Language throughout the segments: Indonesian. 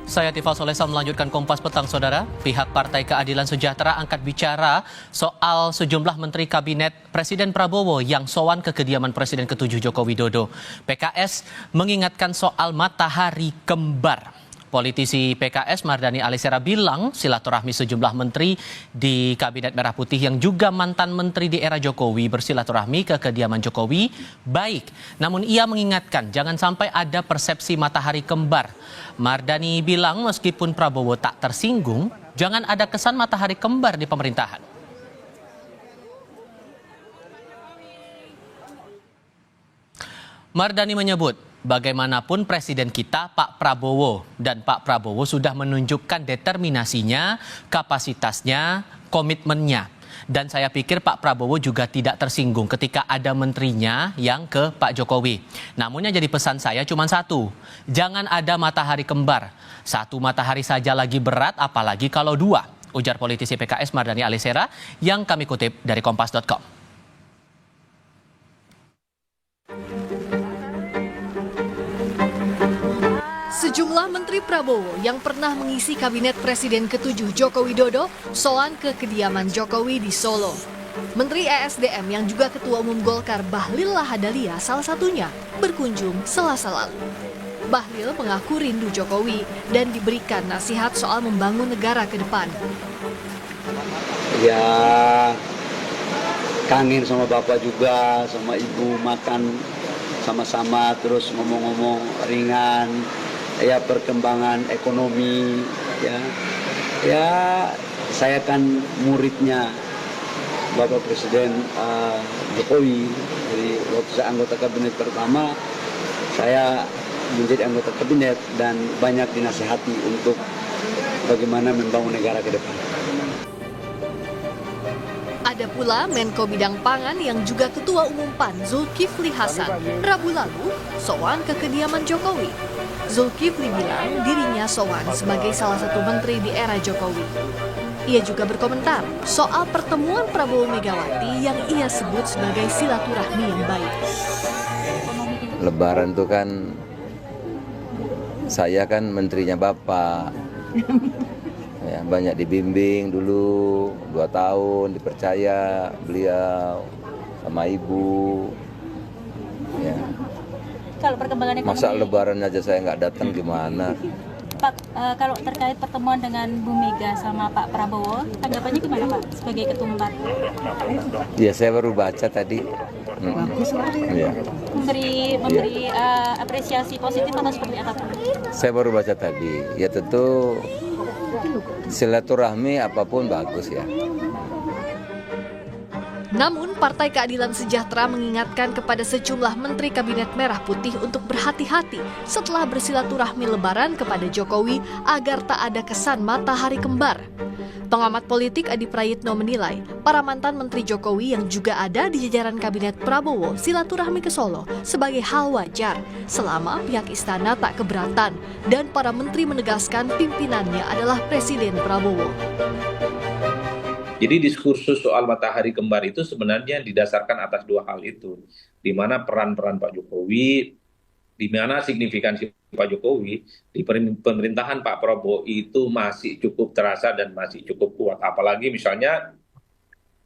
Saya Tifal Solesa melanjutkan Kompas Petang, Saudara. Pihak Partai Keadilan Sejahtera angkat bicara soal sejumlah menteri kabinet Presiden Prabowo yang sowan ke kediaman Presiden ke-7 Joko Widodo. PKS mengingatkan soal matahari kembar. Politisi PKS Mardhani Alisera bilang silaturahmi sejumlah menteri di Kabinet Merah Putih yang juga mantan menteri di era Jokowi bersilaturahmi ke kediaman Jokowi baik. Namun ia mengingatkan jangan sampai ada persepsi matahari kembar. Mardhani bilang meskipun Prabowo tak tersinggung, jangan ada kesan matahari kembar di pemerintahan. Mardhani menyebut, bagaimanapun presiden kita Pak Prabowo dan Pak Prabowo sudah menunjukkan determinasinya, kapasitasnya, komitmennya. Dan saya pikir Pak Prabowo juga tidak tersinggung ketika ada menterinya yang ke Pak Jokowi. Namun yang jadi pesan saya cuma satu, jangan ada matahari kembar. Satu matahari saja lagi berat, apalagi kalau dua. Ujar politisi PKS Mardhani Alisera yang kami kutip dari kompas.com. Sejumlah Menteri Prabowo yang pernah mengisi Kabinet Presiden ke-7 Joko Widodo soan ke kediaman Jokowi di Solo. Menteri ESDM yang juga Ketua Umum Golkar Bahlil Lahadalia salah satunya berkunjung Selasa lalu. Bahlil mengaku rindu Jokowi dan diberikan nasihat soal membangun negara ke depan. Ya, kangen sama Bapak juga, sama Ibu, makan sama-sama terus ngomong-ngomong ringan. Ya, perkembangan ekonomi, ya saya kan muridnya Bapak Presiden Jokowi. Jadi waktu saya anggota kabinet pertama, saya menjadi anggota kabinet dan banyak dinasihati untuk bagaimana membangun negara ke depan. Ada pula Menko Bidang Pangan yang juga Ketua Umum PAN Zulkifli Hasan Rabu lalu sowan ke kediaman Jokowi. Zulkifli bilang dirinya sowan sebagai salah satu menteri di era Jokowi. Ia juga berkomentar soal pertemuan Prabowo Megawati yang ia sebut sebagai silaturahmi yang baik. Lebaran itu kan saya kan menterinya Bapak. Ya, banyak dibimbing dulu 2 tahun, dipercaya beliau sama Ibu. Ya. Kalau perkembangan ekonomi, masa Lebaran aja saya nggak datang gimana? Pak, kalau terkait pertemuan dengan Bu Mega sama Pak Prabowo, tanggapannya gimana Pak sebagai Ketua Umum Partai? Ya saya baru baca tadi. Ya. Memberi apresiasi positif atau seperti apa Pak? Saya baru baca tadi. Ya tentu silaturahmi apapun bagus ya. Namun, Partai Keadilan Sejahtera mengingatkan kepada sejumlah Menteri Kabinet Merah Putih untuk berhati-hati setelah bersilaturahmi Lebaran kepada Jokowi agar tak ada kesan matahari kembar. Pengamat politik Adi Prayitno menilai, para mantan Menteri Jokowi yang juga ada di jajaran Kabinet Prabowo silaturahmi ke Solo sebagai hal wajar selama pihak istana tak keberatan dan para menteri menegaskan pimpinannya adalah Presiden Prabowo. Jadi diskursus soal matahari kembar itu sebenarnya didasarkan atas 2 hal itu. Di mana peran-peran Pak Jokowi, di mana signifikansi Pak Jokowi di pemerintahan Pak Prabowo itu masih cukup terasa dan masih cukup kuat. Apalagi misalnya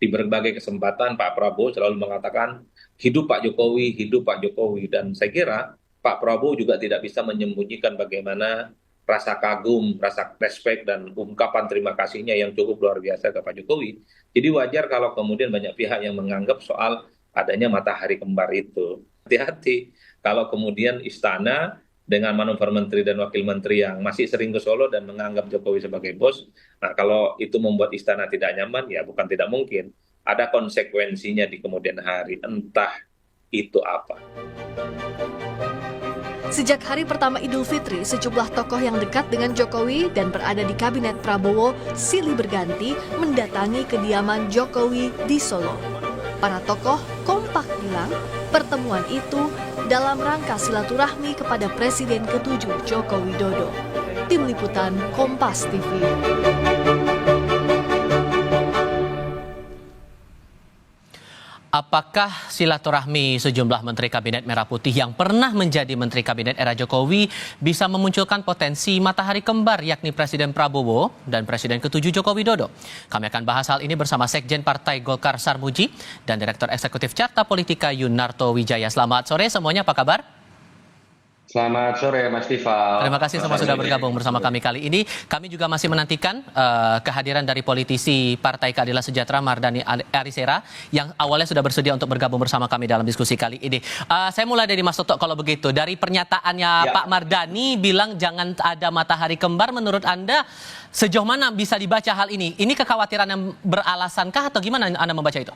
di berbagai kesempatan Pak Prabowo selalu mengatakan hidup Pak Jokowi, hidup Pak Jokowi. Dan saya kira Pak Prabowo juga tidak bisa menyembunyikan bagaimana rasa kagum, rasa respect, dan ungkapan terima kasihnya yang cukup luar biasa ke Pak Jokowi. Jadi wajar kalau kemudian banyak pihak yang menganggap soal adanya matahari kembar itu. Hati-hati kalau kemudian istana dengan manuver menteri dan wakil menteri yang masih sering ke Solo dan menganggap Jokowi sebagai bos. Nah, kalau itu membuat istana tidak nyaman, ya bukan tidak mungkin. Ada konsekuensinya di kemudian hari, entah itu apa. Sejak hari pertama Idul Fitri, sejumlah tokoh yang dekat dengan Jokowi dan berada di Kabinet Prabowo silih berganti mendatangi kediaman Jokowi di Solo. Para tokoh kompak bilang pertemuan itu dalam rangka silaturahmi kepada Presiden ke-7 Joko Widodo. Tim Liputan Kompas TV. Apakah silaturahmi sejumlah Menteri Kabinet Merah Putih yang pernah menjadi Menteri Kabinet era Jokowi bisa memunculkan potensi matahari kembar yakni Presiden Prabowo dan Presiden ke-7 Joko Widodo? Kami akan bahas hal ini bersama Sekjen Partai Golkar Sarmuji dan Direktur Eksekutif Carta Politika Yunarto Wijaya. Selamat sore semuanya, apa kabar? Selamat sore Mas Tifal. Terima kasih semua sudah bergabung bersama kami kali ini. Kami juga masih menantikan kehadiran dari politisi Partai Keadilan Sejahtera Mardani Alisera yang awalnya sudah bersedia untuk bergabung bersama kami dalam diskusi kali ini. Saya mulai dari Mas Toto kalau begitu. Dari pernyataannya Pak Mardani bilang jangan ada matahari kembar, menurut Anda sejauh mana bisa dibaca hal ini? Ini kekhawatiran yang beralasankah atau gimana Anda membaca itu?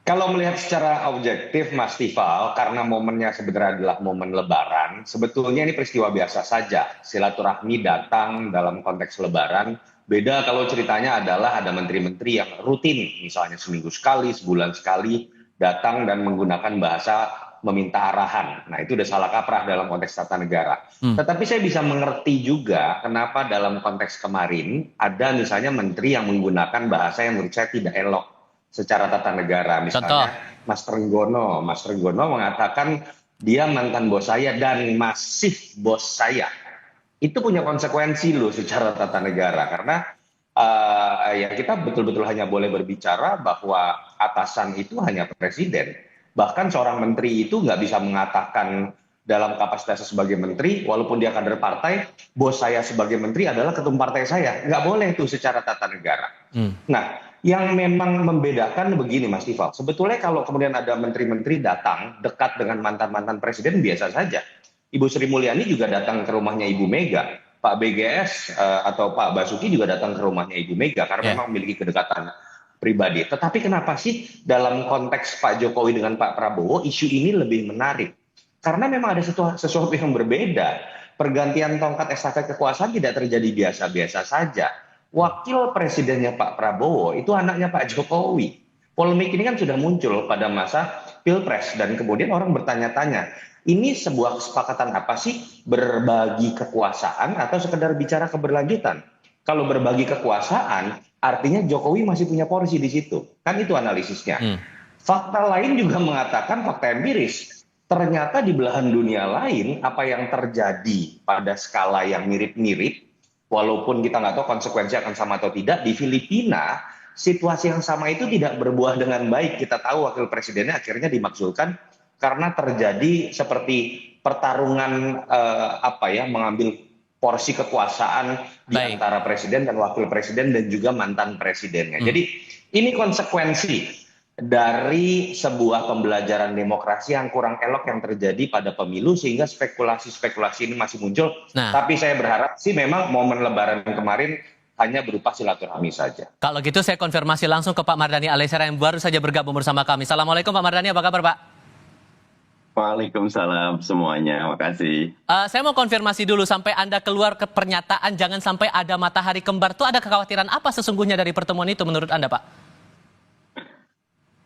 Kalau melihat secara objektif Mas Tifal, karena momennya sebenarnya adalah momen Lebaran, sebetulnya ini peristiwa biasa saja. Silaturahmi datang dalam konteks Lebaran. Beda kalau ceritanya adalah ada menteri-menteri yang rutin, misalnya seminggu sekali, sebulan sekali, datang dan menggunakan bahasa meminta arahan. Nah, itu udah salah kaprah dalam konteks tata negara. Tetapi saya bisa mengerti juga kenapa dalam konteks kemarin ada misalnya menteri yang menggunakan bahasa yang menurut saya tidak elok secara tata negara. Misalnya Mas Trenggono mengatakan dia mantan bos saya dan masih bos saya. Itu punya konsekuensi loh secara tata negara, karena ya kita betul-betul hanya boleh berbicara bahwa atasan itu hanya presiden. Bahkan seorang menteri itu nggak bisa mengatakan dalam kapasitasnya sebagai menteri, walaupun dia kader partai, bos saya sebagai menteri adalah ketum partai saya. Nggak boleh itu secara tata negara. Nah, yang memang membedakan begini Mas Tifal, sebetulnya kalau kemudian ada menteri-menteri datang dekat dengan mantan-mantan presiden biasa saja. Ibu Sri Mulyani juga datang ke rumahnya Ibu Mega, Pak BGS atau Pak Basuki juga datang ke rumahnya Ibu Mega karena memang memiliki kedekatan pribadi. Tetapi kenapa sih dalam konteks Pak Jokowi dengan Pak Prabowo isu ini lebih menarik? Karena memang ada sesuatu yang berbeda. Pergantian tongkat estafet kekuasaan tidak terjadi biasa-biasa saja. Wakil presidennya Pak Prabowo itu anaknya Pak Jokowi. Polemik ini kan sudah muncul pada masa Pilpres dan kemudian orang bertanya-tanya, ini sebuah kesepakatan apa sih, berbagi kekuasaan atau sekedar bicara keberlanjutan? Kalau berbagi kekuasaan artinya Jokowi masih punya porsi di situ. Kan itu analisisnya. Fakta lain juga mengatakan, fakta empiris, ternyata di belahan dunia lain apa yang terjadi pada skala yang mirip-mirip, walaupun kita nggak tahu konsekuensi akan sama atau tidak, di Filipina situasi yang sama itu tidak berbuah dengan baik. Kita tahu wakil presidennya akhirnya dimaksudkan karena terjadi seperti pertarungan mengambil porsi kekuasaan di antara presiden dan wakil presiden dan juga mantan presidennya. Jadi ini konsekuensi dari sebuah pembelajaran demokrasi yang kurang elok yang terjadi pada pemilu sehingga spekulasi-spekulasi ini masih muncul. Tapi saya berharap sih memang momen Lebaran kemarin hanya berupa silaturahmi saja. Kalau gitu saya konfirmasi langsung ke Pak Mardani Alisera yang baru saja bergabung bersama kami. Assalamualaikum Pak Mardani, apa kabar Pak? Waalaikumsalam semuanya, makasih. Saya mau konfirmasi dulu, sampai Anda keluar ke pernyataan jangan sampai ada matahari kembar, itu ada kekhawatiran apa sesungguhnya dari pertemuan itu menurut Anda Pak?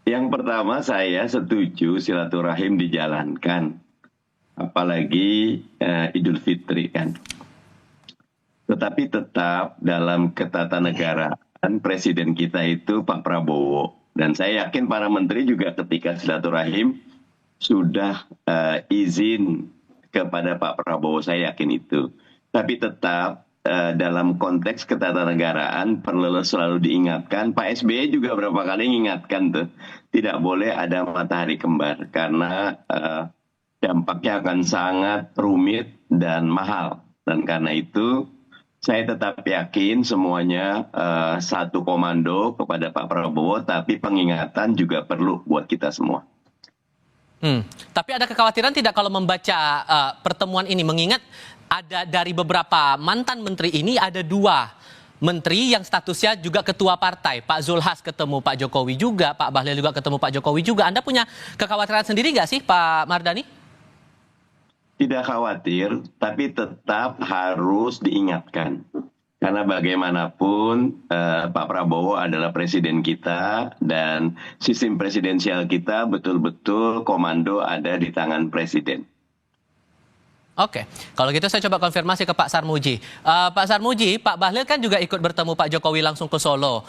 Yang pertama saya setuju silaturahim dijalankan, apalagi Idul Fitri kan. Tetapi tetap dalam ketatanegaraan presiden kita itu Pak Prabowo. Dan saya yakin para menteri juga ketika silaturahim sudah izin kepada Pak Prabowo, saya yakin itu. Tapi tetap dalam konteks ketatanegaraan perlu selalu diingatkan, Pak SBY juga berapa kali mengingatkan tuh, tidak boleh ada matahari kembar karena dampaknya akan sangat rumit dan mahal. Dan karena itu saya tetap yakin semuanya satu komando kepada Pak Prabowo, tapi pengingatan juga perlu buat kita semua. Tapi ada kekhawatiran tidak kalau membaca pertemuan ini, mengingat ada dari beberapa mantan menteri ini ada 2 menteri yang statusnya juga ketua partai. Pak Zulhas ketemu Pak Jokowi juga, Pak Bahlil juga ketemu Pak Jokowi juga. Anda punya kekhawatiran sendiri nggak sih Pak Mardani? Tidak khawatir, tapi tetap harus diingatkan. Karena bagaimanapun Pak Prabowo adalah presiden kita dan sistem presidensial kita betul-betul komando ada di tangan presiden. Oke, kalau gitu saya coba konfirmasi ke Pak Sarmuji. Pak Sarmuji, Pak Bahlil kan juga ikut bertemu Pak Jokowi langsung ke Solo.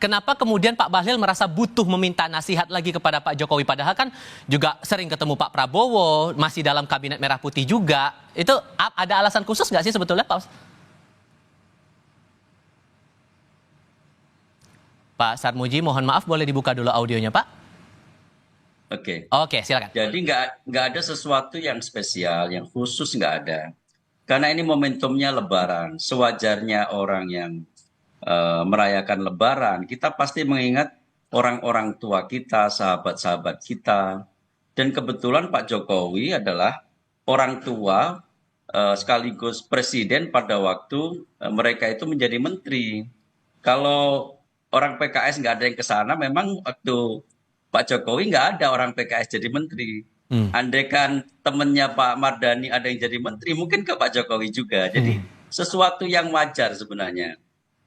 kenapa kemudian Pak Bahlil merasa butuh meminta nasihat lagi kepada Pak Jokowi? Padahal kan juga sering ketemu Pak Prabowo, masih dalam kabinet merah putih juga. Itu ada alasan khusus nggak sih sebetulnya, Pak? Pak Sarmuji, mohon maaf boleh dibuka dulu audionya, Pak? Oke, silakan. Jadi nggak ada sesuatu yang spesial, yang khusus nggak ada. Karena ini momentumnya Lebaran. Sewajarnya orang yang merayakan Lebaran, kita pasti mengingat orang-orang tua kita, sahabat-sahabat kita. Dan kebetulan Pak Jokowi adalah orang tua sekaligus presiden pada waktu mereka itu menjadi menteri. Kalau orang PKS nggak ada yang ke sana, memang waktu Pak Jokowi nggak ada orang PKS jadi menteri. Andaikan temennya Pak Mardhani ada yang jadi menteri, mungkin ke Pak Jokowi juga. Jadi sesuatu yang wajar sebenarnya.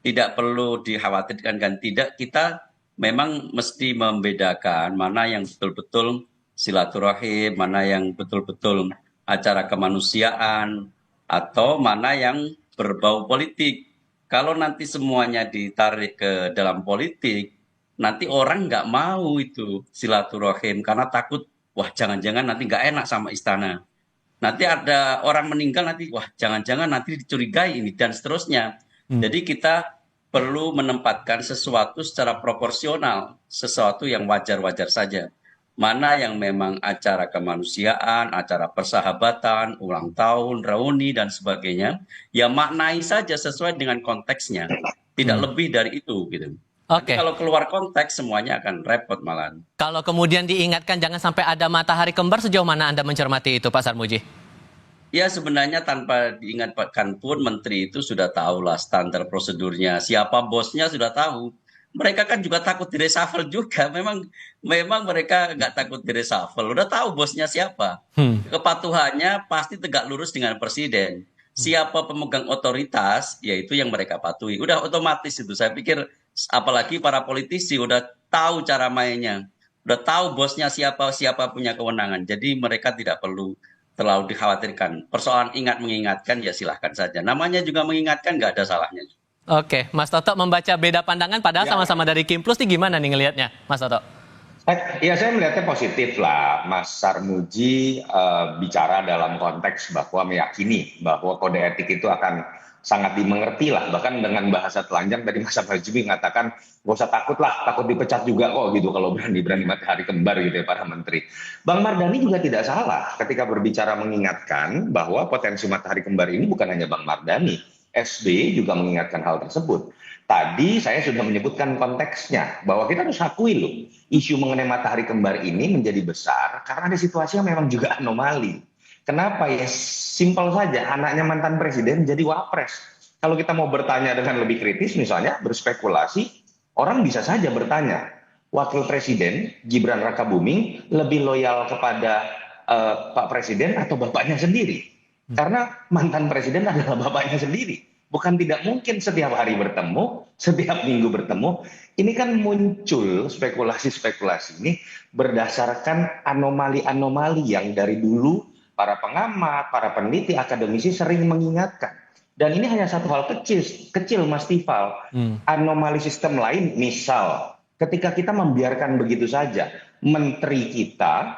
Tidak perlu dikhawatirkan kan, tidak, kita memang mesti membedakan mana yang betul-betul silaturahim, mana yang betul-betul acara kemanusiaan, atau mana yang berbau politik. Kalau nanti semuanya ditarik ke dalam politik, nanti orang nggak mau itu silaturahim karena takut, wah jangan-jangan nanti nggak enak sama istana. Nanti ada orang meninggal nanti, wah jangan-jangan nanti dicurigai ini dan seterusnya. Jadi kita perlu menempatkan sesuatu secara proporsional, sesuatu yang wajar-wajar saja. Mana yang memang acara kemanusiaan, acara persahabatan, ulang tahun, reuni, dan sebagainya, ya maknai saja sesuai dengan konteksnya. Tidak lebih dari itu, gitu. Oke. Kalau keluar konteks, semuanya akan repot malahan. Kalau kemudian diingatkan jangan sampai ada matahari kembar, sejauh mana Anda mencermati itu, Pak Sarmuji? Ya sebenarnya tanpa diingatkan pun menteri itu sudah tahu lah standar prosedurnya. Siapa bosnya sudah tahu. Mereka kan juga takut di reshuffle juga. Memang mereka nggak takut di reshuffle. Udah tahu bosnya siapa. Kepatuhannya pasti tegak lurus dengan presiden. Siapa pemegang otoritas, yaitu yang mereka patuhi. Udah otomatis itu. Saya pikir apalagi para politisi udah tahu cara mainnya. Udah tahu bosnya siapa punya kewenangan. Jadi mereka tidak perlu terlalu dikhawatirkan. Persoalan mengingatkan ya silahkan saja. Namanya juga mengingatkan, nggak ada salahnya. Oke, Mas Toto membaca beda pandangan padahal sama-sama dari Kim Plus nih, gimana nih ngelihatnya, Mas Toto? Ya saya melihatnya positif lah. Mas Sarmuji bicara dalam konteks bahwa meyakini bahwa kode etik itu akan sangat dimengerti lah. Bahkan dengan bahasa telanjang tadi Mas Sarmuji mengatakan gak usah takut lah, takut dipecat juga kok gitu kalau berani matahari kembar gitu ya para menteri. Bang Mardhani juga tidak salah ketika berbicara mengingatkan bahwa potensi matahari kembar ini bukan hanya Bang Mardhani. SBY juga mengingatkan hal tersebut. Tadi saya sudah menyebutkan konteksnya bahwa kita harus akui loh, isu mengenai matahari kembar ini menjadi besar karena ada situasi yang memang juga anomali. Kenapa ya? Simpel saja, anaknya mantan presiden jadi wapres. Kalau kita mau bertanya dengan lebih kritis misalnya, berspekulasi, orang bisa saja bertanya, wakil presiden Gibran Rakabuming lebih loyal kepada Pak Presiden atau bapaknya sendiri? Karena mantan presiden adalah bapaknya sendiri. Bukan tidak mungkin setiap hari bertemu, setiap minggu bertemu. Ini kan muncul spekulasi-spekulasi ini berdasarkan anomali-anomali yang dari dulu para pengamat, para peneliti, akademisi sering mengingatkan. Dan ini hanya satu hal kecil Mas Tifal. Anomali sistem lain, misal ketika kita membiarkan begitu saja, menteri kita,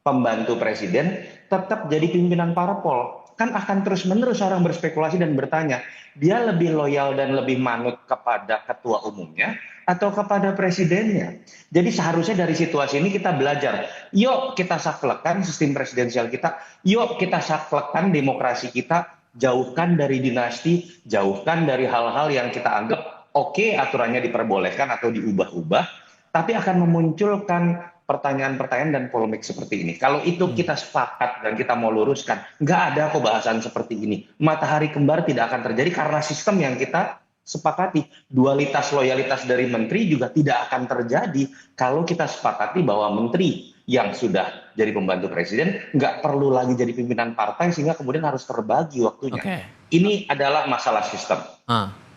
pembantu presiden, tetap jadi pimpinan parpol. Kan akan terus-menerus orang berspekulasi dan bertanya, dia lebih loyal dan lebih manut kepada ketua umumnya atau kepada presidennya. Jadi seharusnya dari situasi ini kita belajar. Yuk kita saklekkan sistem presidensial kita, yuk kita saklekkan demokrasi kita, jauhkan dari dinasti, jauhkan dari hal-hal yang kita anggap oke, aturannya diperbolehkan atau diubah-ubah, tapi akan memunculkan pertanyaan-pertanyaan dan polemik seperti ini. Kalau itu kita sepakat dan kita mau luruskan, nggak ada kok bahasan seperti ini. Matahari kembar tidak akan terjadi karena sistem yang kita sepakati. Dualitas loyalitas dari menteri juga tidak akan terjadi kalau kita sepakati bahwa menteri yang sudah jadi pembantu presiden nggak perlu lagi jadi pimpinan partai sehingga kemudian harus terbagi waktunya. Ini adalah masalah sistem.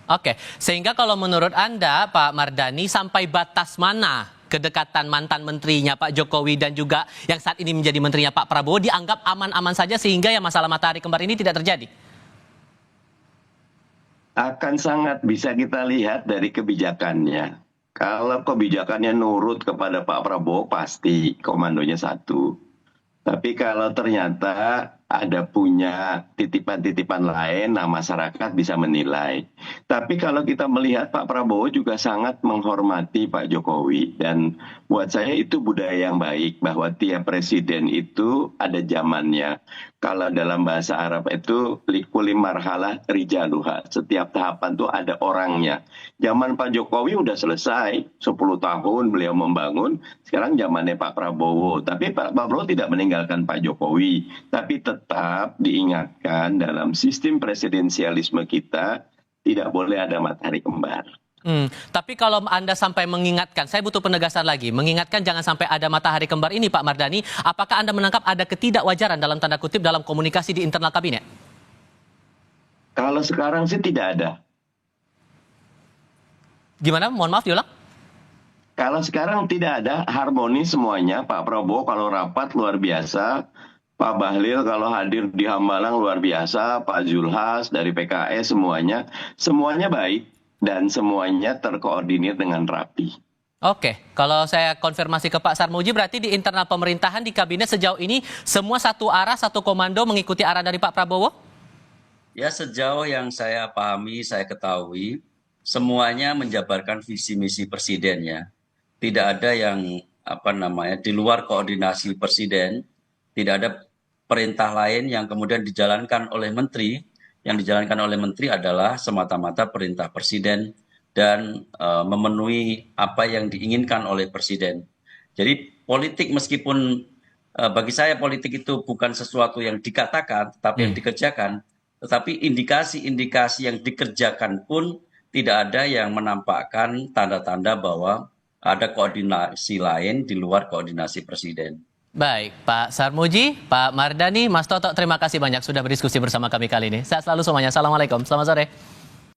Oke, sehingga kalau menurut Anda, Pak Mardhani, sampai batas mana kedekatan mantan menterinya Pak Jokowi dan juga yang saat ini menjadi menterinya Pak Prabowo dianggap aman-aman saja sehingga ya masalah matahari kembar ini tidak terjadi? Akan sangat bisa kita lihat dari kebijakannya. Kalau kebijakannya nurut kepada Pak Prabowo, pasti komandonya satu. Tapi kalau ternyata ada punya titipan-titipan lain, nah masyarakat bisa menilai. Tapi kalau kita melihat Pak Prabowo juga sangat menghormati Pak Jokowi. Dan buat saya itu budaya yang baik, bahwa tiap presiden itu ada zamannya. Kalau dalam bahasa Arab itu likuli marhalah rijaluha. Setiap tahapan tuh ada orangnya. Zaman Pak Jokowi udah selesai, 10 tahun beliau membangun. Sekarang zamannya Pak Prabowo. Tapi Pak Prabowo tidak meninggalkan Pak Jokowi. Tapi tetap diingatkan dalam sistem presidensialisme kita tidak boleh ada matahari kembar. Tapi kalau Anda sampai mengingatkan, saya butuh penegasan lagi, mengingatkan jangan sampai ada matahari kembar ini, Pak Mardhani, apakah Anda menangkap ada ketidakwajaran dalam tanda kutip dalam komunikasi di internal kabinet? Kalau sekarang sih tidak ada. Gimana? Mohon maaf, diulang. Kalau sekarang tidak ada, harmoni semuanya. Pak Prabowo kalau rapat luar biasa, Pak Bahlil kalau hadir di Hambalang luar biasa, Pak Zulhas dari PKS semuanya baik. Dan semuanya terkoordinir dengan rapi. Oke, kalau saya konfirmasi ke Pak Sarmuji, berarti di internal pemerintahan di kabinet sejauh ini semua satu arah, satu komando mengikuti arah dari Pak Prabowo? Ya, sejauh yang saya pahami, saya ketahui, semuanya menjabarkan visi misi presiden ya. Tidak ada yang di luar koordinasi presiden, tidak ada perintah lain yang kemudian dijalankan oleh menteri. Yang dijalankan oleh menteri adalah semata-mata perintah presiden dan memenuhi apa yang diinginkan oleh presiden. Jadi politik meskipun bagi saya politik itu bukan sesuatu yang dikatakan, tetapi yang dikerjakan. Tetapi indikasi-indikasi yang dikerjakan pun tidak ada yang menampakkan tanda-tanda bahwa ada koordinasi lain di luar koordinasi presiden. Baik, Pak Sarmuji, Pak Mardhani, Mas Toto, terima kasih banyak sudah berdiskusi bersama kami kali ini. Sehat selalu semuanya. Assalamualaikum, selamat sore.